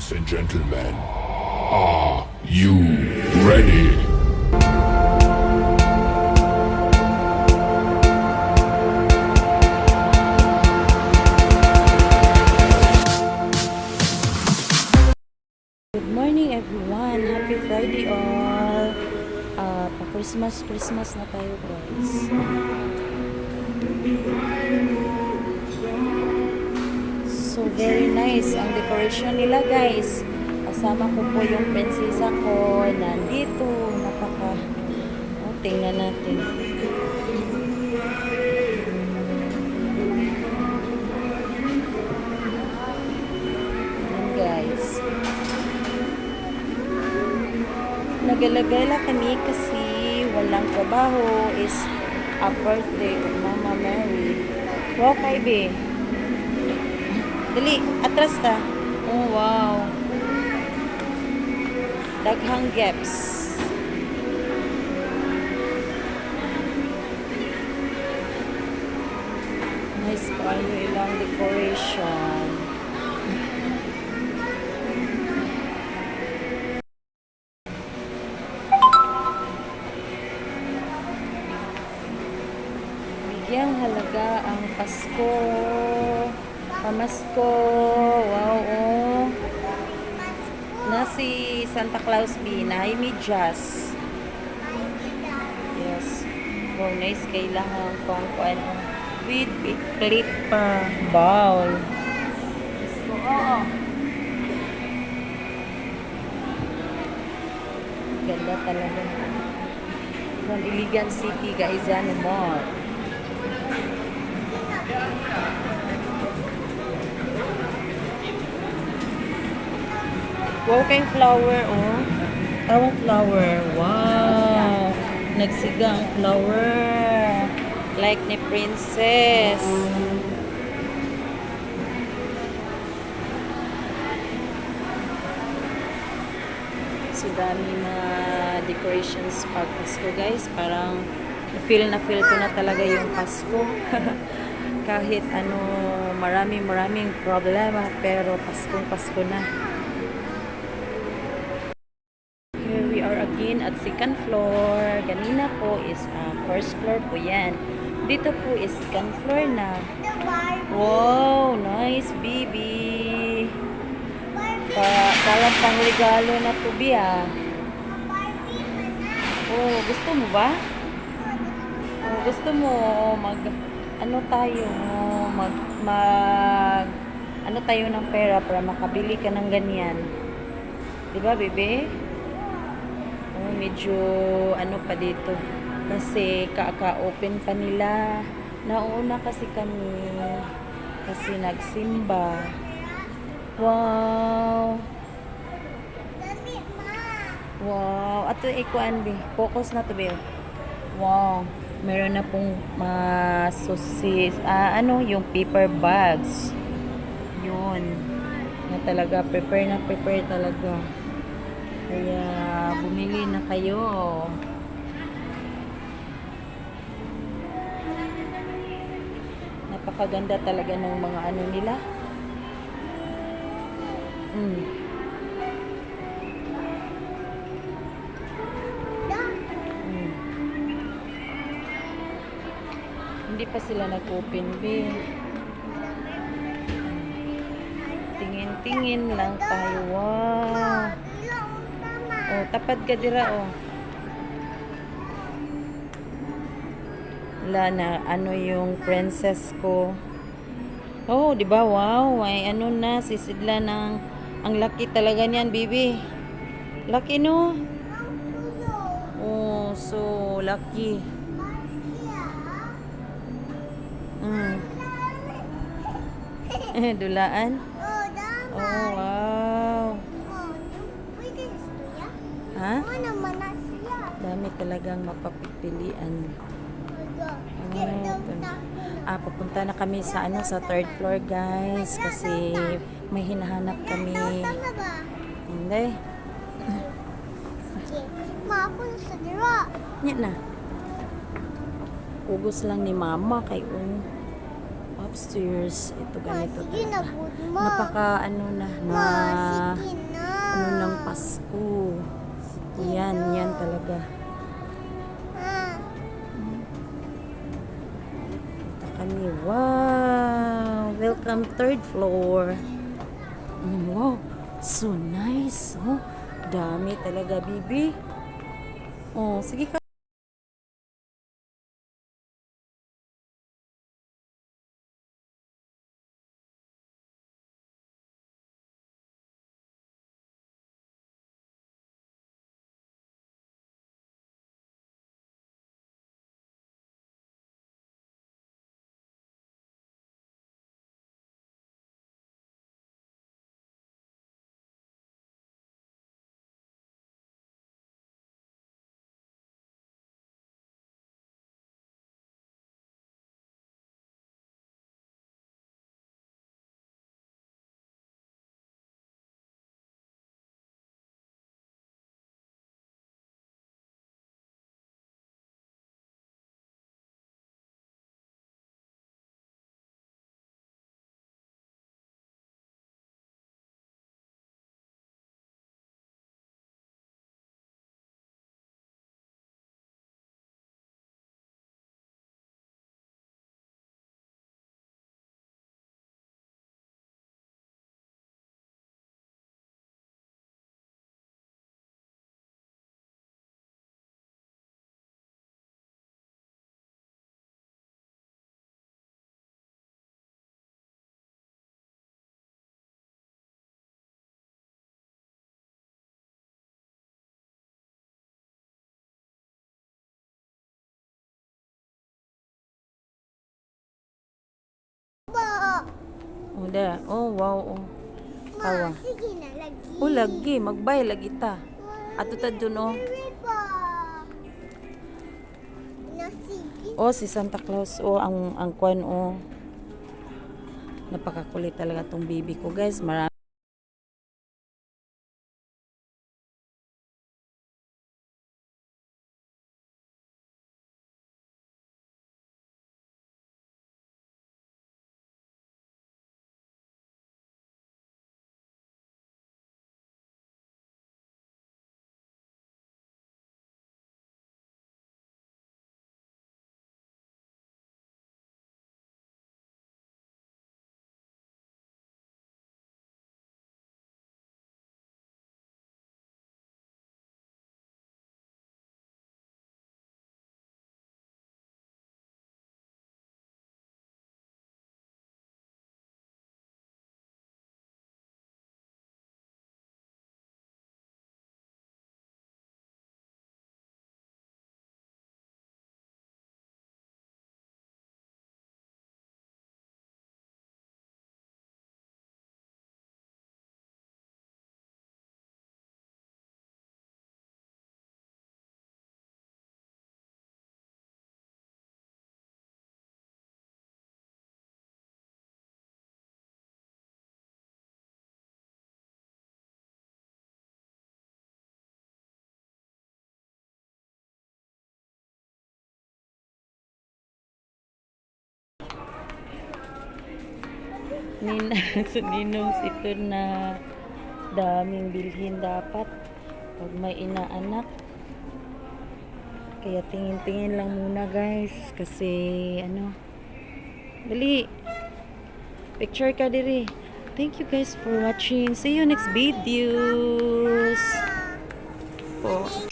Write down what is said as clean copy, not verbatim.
Ladies and gentlemen, are you ready? Good morning everyone! Happy Friday all! Pa-Christmas na tayo guys. So very nice ang decoration nila guys. Kasama ko po yung prinsesa ko. Nandito. Tingnan natin. Ayan guys. Nagalagala kami kasi walang trabaho is a birthday of Mama Mary. Wow, kaibe. Dali, atras ta. Oh, wow. Daghang gaps. Nice kayo ilang decoration. Bigyang halaga ang Pasko. Pamasko. Wow, oh. Na si Santa Claus B. Na ay medyas. Yes. Oh, nice. Kailangan pang ano. With clip pa. Bowl. So, oh. Ganda talaga. From Iligan City, Gaizano Mall. Wow, kayong flower, oh. Tawang flower. Wow. Nagsiga ang flower. Like ni princess. So, dami mga decorations pag Pasko, guys. Parang feel ko na talaga yung Pasko. Kahit ano, maraming problema, pero Pasko na. Here we are again at second floor. Kanina po is first floor po yan. Dito po is second floor na. Wow, nice baby. Parang pang regalo na to be Oh, gusto mo ba? Oh, gusto mo ano tayo ano tayo ng pera para makabili ka ng ganyan. 'Di ba, bebe? Oh, medyo ano pa dito. Kasi kaka-open pa nila. Nauna kasi kami. Kasi nagsimba. Wow. Wow. Ato ikuan bi. Focus na to bi. Wow. Meron na pong sosis. Yung paper bags. Yun. Na talaga. Prepare talaga. Kaya bumili na kayo. Napakaganda talaga ng mga ano nila. Hindi pa sila nag-open be. Tingin lang tayo. Wow. Oh, tapad ka dira oh. Wala na ano yung princess ko. Oh, di ba? Wow, ay ano na sisidla ng ang laki talaga niyan, baby. Laki no? Oh, so lucky. Dulaan? Oh, wow. Ha? Dami talagang mapapipilian. Pupunta na kami sa sa third floor, guys, kasi may hinahanap kami. Hindi. Maapon sa dira. Yan na. Ugos lang ni mama kay upstairs. Ito ganito Sige na, talaga. good ma. Napaka ano na Sige na. ano ng Pasko. Yan talaga. Ah, Ito kami. Wow! Welcome third floor. Wow! So nice. Oh, dami talaga, bibi. Oh, sige ka. ba? Oh, da. Oh, wow. Oh. Tawa. Sige na, lagi. Oh, lagi. Magbay, lagi ta. Ato ta dun, oh. Sige ba? Na sige. Oh, si Santa Claus. Oh, ang kwan, oh. Napakakulit talaga tong baby ko, guys. Marami. Sa ninong ito na daming bilhin dapat pag may inaanak. Kaya tingin-tingin lang muna, guys, kasi ano, dali picture ka diri. Thank you guys for watching. See you next videos po.